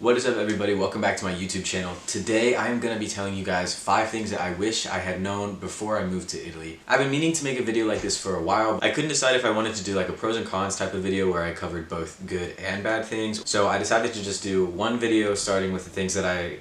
What is up everybody, welcome back to my YouTube channel. Today I am going to be telling you guys 5 things that I wish I had known before I moved to Italy. I've been meaning to make a video like this for a while. I couldn't decide if I wanted to do like a pros and cons type of video where I covered both good and bad things. So I decided to just do one video starting with the things that I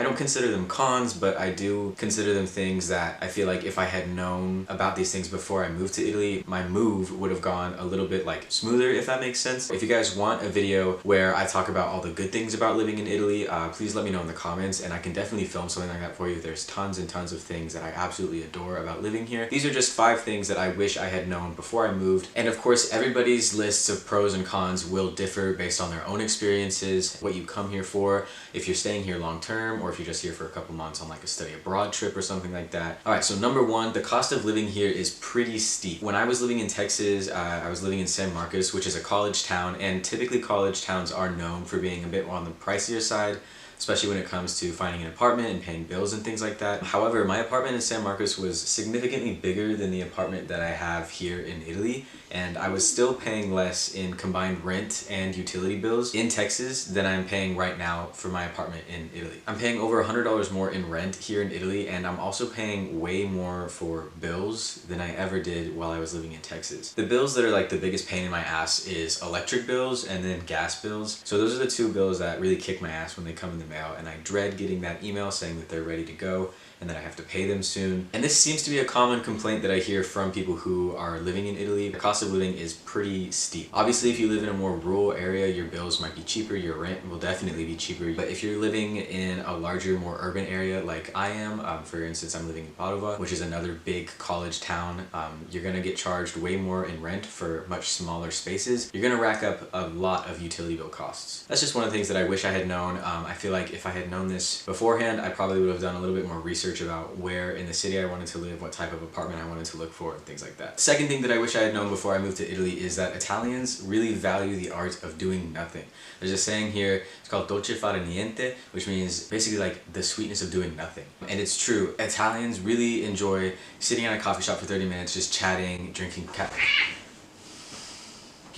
don't consider them cons, but I do consider them things that I feel like if I had known about these things before I moved to Italy, my move would have gone a little bit like smoother, if that makes sense. If you guys want a video where I talk about all the good things about living in Italy, please let me know in the comments and I can definitely film something like that for you. There's tons and tons of things that I absolutely adore about living here. These are just 5 things that I wish I had known before I moved. And of course, everybody's lists of pros and cons will differ based on their own experiences, what you come here for, if you're staying here long term, or if you're just here for a couple months on like a study abroad trip or something like that. Alright, so number 1, the cost of living here is pretty steep. When I was living in Texas, I was living in San Marcos, which is a college town, and typically college towns are known for being a bit on the pricier side, especially when it comes to finding an apartment and paying bills and things like that. However, my apartment in San Marcos was significantly bigger than the apartment that I have here in Italy, and I was still paying less in combined rent and utility bills in Texas than I'm paying right now for my apartment in Italy. I'm paying over $100 more in rent here in Italy, and I'm also paying way more for bills than I ever did while I was living in Texas. The bills that are like the biggest pain in my ass is electric bills and then gas bills. So those are the 2 bills that really kick my ass when they come in the mail, and I dread getting that email saying that they're ready to go and that I have to pay them soon. And this seems to be a common complaint that I hear from people who are living in Italy. The cost of living is pretty steep. Obviously, if you live in a more rural area, your bills might be cheaper, your rent will definitely be cheaper. But if you're living in a larger, more urban area like I am, for instance, I'm living in Padova, which is another big college town, you're gonna get charged way more in rent for much smaller spaces. You're gonna rack up a lot of utility bill costs. That's just one of the things that I wish I had known. I feel like if I had known this beforehand, I probably would have done a little bit more research about where in the city I wanted to live, what type of apartment I wanted to look for, and things like that. Second thing that I wish I had known before I moved to Italy is that Italians really value the art of doing nothing. There's a saying here, it's called DOLCE fare NIENTE, which means basically like the sweetness of doing nothing. And it's true, Italians really enjoy sitting at a coffee shop for 30 minutes, just chatting, drinking Can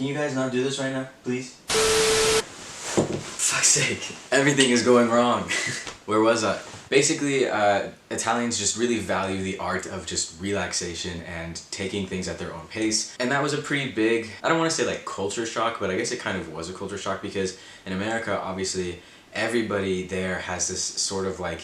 you guys not do this right now, please? Fuck's sake, everything is going wrong. Where was I? Basically, Italians just really value the art of just relaxation and taking things at their own pace. And that was a pretty big, I don't want to say like culture shock, but I guess it kind of was a culture shock because in America, obviously, everybody there has this sort of like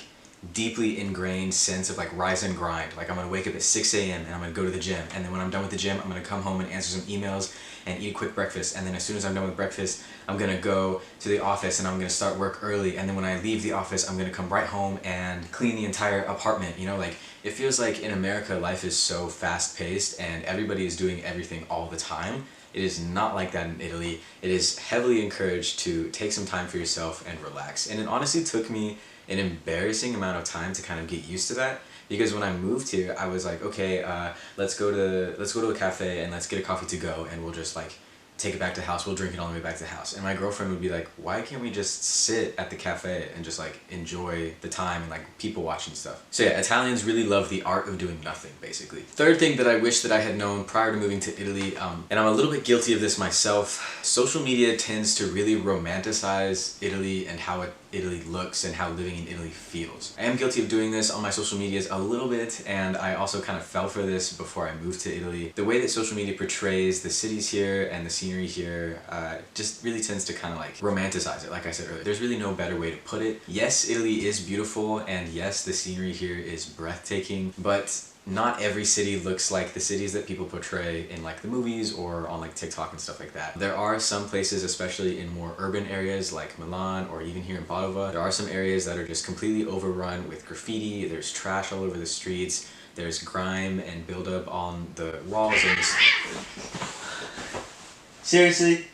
deeply ingrained sense of like rise and grind. Like I'm gonna wake up at 6 a.m. and I'm gonna go to the gym, and then when I'm done with the gym, I'm gonna come home and answer some emails and eat a quick breakfast, and then as soon as I'm done with breakfast, I'm gonna go to the office and I'm gonna start work early, and then when I leave the office, I'm gonna come right home and clean the entire apartment. You know, like it feels like in America life is so fast-paced and everybody is doing everything all the time. It is not like that in Italy. It is heavily encouraged to take some time for yourself and relax. And it honestly took me an embarrassing amount of time to kind of get used to that, because when I moved here, I was like, okay, let's go to a cafe and let's get a coffee to go, and we'll just like take it back to the house, we'll drink it on the way back to the house. And my girlfriend would be like, why can't we just sit at the cafe and just like enjoy the time and like people watching stuff? So yeah, Italians really love the art of doing nothing, basically. Third thing that I wish that I had known prior to moving to Italy, and I'm a little bit guilty of this myself, social media tends to really romanticize Italy and how Italy looks and how living in Italy feels. I am guilty of doing this on my social medias a little bit, and I also kind of fell for this before I moved to Italy. The way that social media portrays the cities here and the scenery here just really tends to kind of like romanticize it, like I said earlier. There's really no better way to put it. Yes, Italy is beautiful, and yes, the scenery here is breathtaking, but not every city looks like the cities that people portray in like the movies or on like TikTok and stuff like that. There are some places, especially in more urban areas like Milan or even here in Padova, there are some areas that are just completely overrun with graffiti. There's trash all over the streets. There's grime and buildup on the walls and Seriously?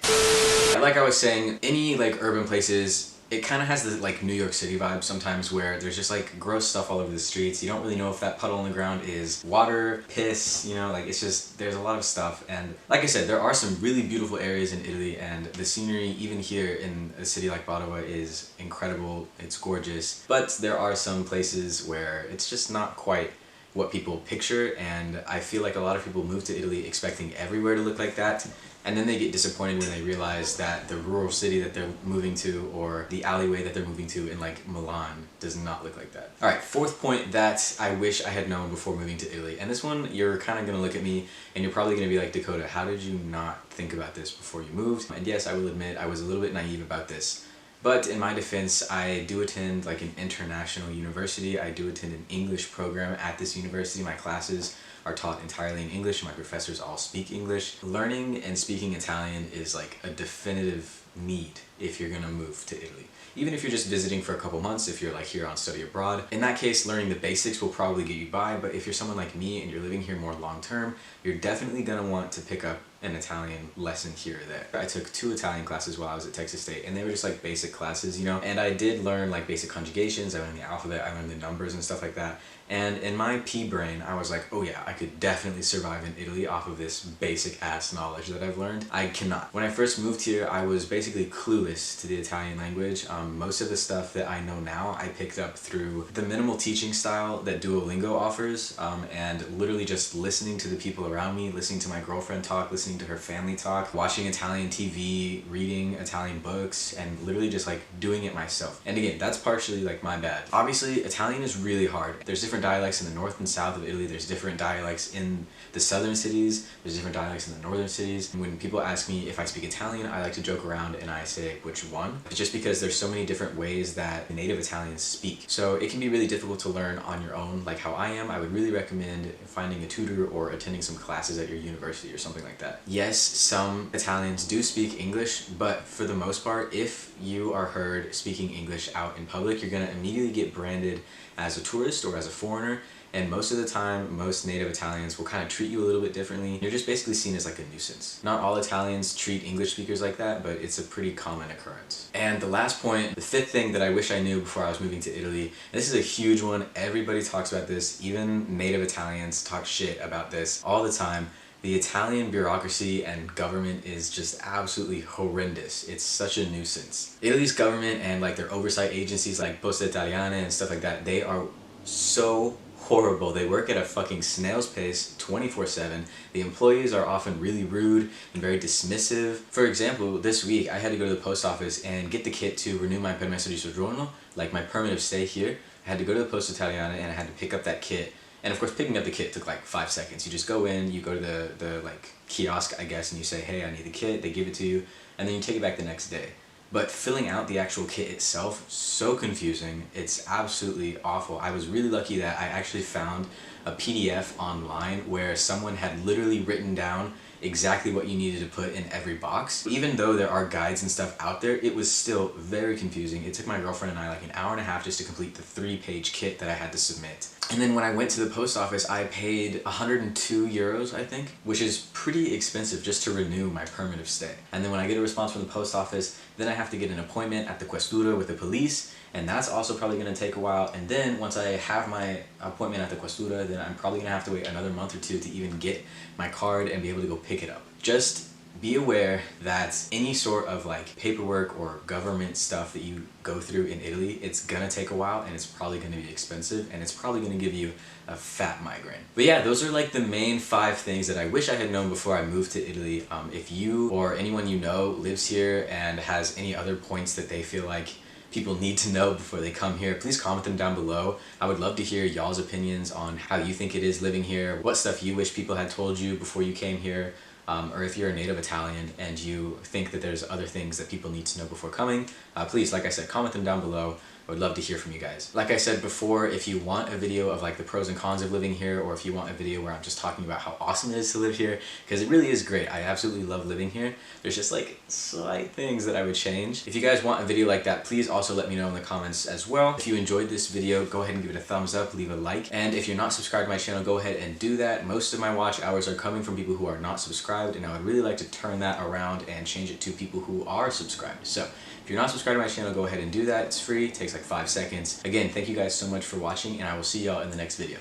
Like I was saying, any like urban places, it kind of has the like New York City vibe sometimes, where there's just like gross stuff all over the streets. You don't really know if that puddle on the ground is water, piss, you know, like it's just, there's a lot of stuff. And like I said, there are some really beautiful areas in Italy, and the scenery even here in a city like Padova is incredible. It's gorgeous, but there are some places where it's just not quite what people picture, and I feel like a lot of people move to Italy expecting everywhere to look like that, and then they get disappointed when they realize that the rural city that they're moving to or the alleyway that they're moving to in like Milan does not look like that. Alright, fourth point that I wish I had known before moving to Italy. And this one, you're kind of going to look at me and you're probably going to be like, Dakota, how did you not think about this before you moved? And yes, I will admit I was a little bit naive about this. But in my defense, I do attend like an international university. I do attend an English program at this university. My classes are taught entirely in English. My professors all speak English. Learning and speaking Italian is like a definitive need if you're gonna move to Italy. Even if you're just visiting for a couple months, if you're like here on study abroad. In that case, learning the basics will probably get you by, but if you're someone like me and you're living here more long term, you're definitely gonna want to pick up an Italian lesson here or there. I took 2 Italian classes while I was at Texas State, and they were just like basic classes, you know, and I did learn like basic conjugations, I learned the alphabet, I learned the numbers and stuff like that. And in my pea brain, I was like, oh yeah, I could definitely survive in Italy off of this basic ass knowledge that I've learned. I cannot. When I first moved here, I was basically clueless to the Italian language. Most of the stuff that I know now, I picked up through the minimal teaching style that Duolingo offers, and literally just listening to the people around me, listening to my girlfriend talk, listening to her family talk, watching Italian TV, reading Italian books, and literally just like doing it myself. And again, that's partially like my bad. Obviously, Italian is really hard. There's different dialects in the north and south of Italy. There's different dialects in the southern cities. There's different dialects in the northern cities. And when people ask me if I speak Italian, I like to joke around and I say, which one? It's just because there's so many different ways that native Italians speak. So it can be really difficult to learn on your own, like how I am. I would really recommend finding a tutor or attending some classes at your university or something like that. Yes, some Italians do speak English, but for the most part, if you are heard speaking English out in public, you're gonna immediately get branded as a tourist or as a foreigner, and most of the time, most native Italians will kind of treat you a little bit differently. You're just basically seen as like a nuisance. Not all Italians treat English speakers like that, but it's a pretty common occurrence. And the last point, the 5th thing that I wish I knew before I was moving to Italy, and this is a huge one, everybody talks about this, even native Italians talk shit about this all the time. The Italian bureaucracy and government is just absolutely horrendous. It's such a nuisance. Italy's government and like their oversight agencies like Poste Italiane and stuff like that, they are so horrible. They work at a fucking snail's pace 24/7. The employees are often really rude and very dismissive. For example, this week I had to go to the post office and get the kit to renew my permesso di soggiorno, like my permit of stay here. I had to go to the Poste Italiane and I had to pick up that kit. And of course, picking up the kit took like 5 seconds. You just go in, you go to the like kiosk, I guess, and you say, hey, I need the kit. They give it to you, and then you take it back the next day. But filling out the actual kit itself, so confusing. It's absolutely awful. I was really lucky that I actually found a PDF online where someone had literally written down exactly what you needed to put in every box. Even though there are guides and stuff out there, it was still very confusing. It took my girlfriend and I like an hour and a half just to complete the 3-page kit that I had to submit. And then when I went to the post office, I paid 102 euros, I think, which is pretty expensive just to renew my permit of stay. And then when I get a response from the post office, then I have to get an appointment at the questura with the police, and that's also probably going to take a while. And then once I have my appointment at the questura, then I'm probably going to have to wait another month or 2 to even get my card and be able to go pick it up. Just be aware that any sort of like paperwork or government stuff that you go through in Italy, it's gonna take a while and it's probably gonna be expensive and it's probably gonna give you a fat migraine. But yeah, those are like the main 5 things that I wish I had known before I moved to Italy. If you or anyone you know lives here and has any other points that they feel like people need to know before they come here, please comment them down below. I would love to hear y'all's opinions on how you think it is living here, what stuff you wish people had told you before you came here. Or if you're a native Italian and you think that there's other things that people need to know before coming, please, like I said, comment them down below. I would love to hear from you guys. Like I said before, if you want a video of like the pros and cons of living here, or if you want a video where I'm just talking about how awesome it is to live here, because it really is great. I absolutely love living here. There's just like slight things that I would change. If you guys want a video like that, please also let me know in the comments as well. If you enjoyed this video, go ahead and give it a thumbs up, leave a like. And if you're not subscribed to my channel, go ahead and do that. Most of my watch hours are coming from people who are not subscribed, and I would really like to turn that around and change it to people who are subscribed. So if you're not subscribed to my channel, go ahead and do that. It's free, it takes like 5 seconds. Again, thank you guys so much for watching, and I will see y'all in the next video.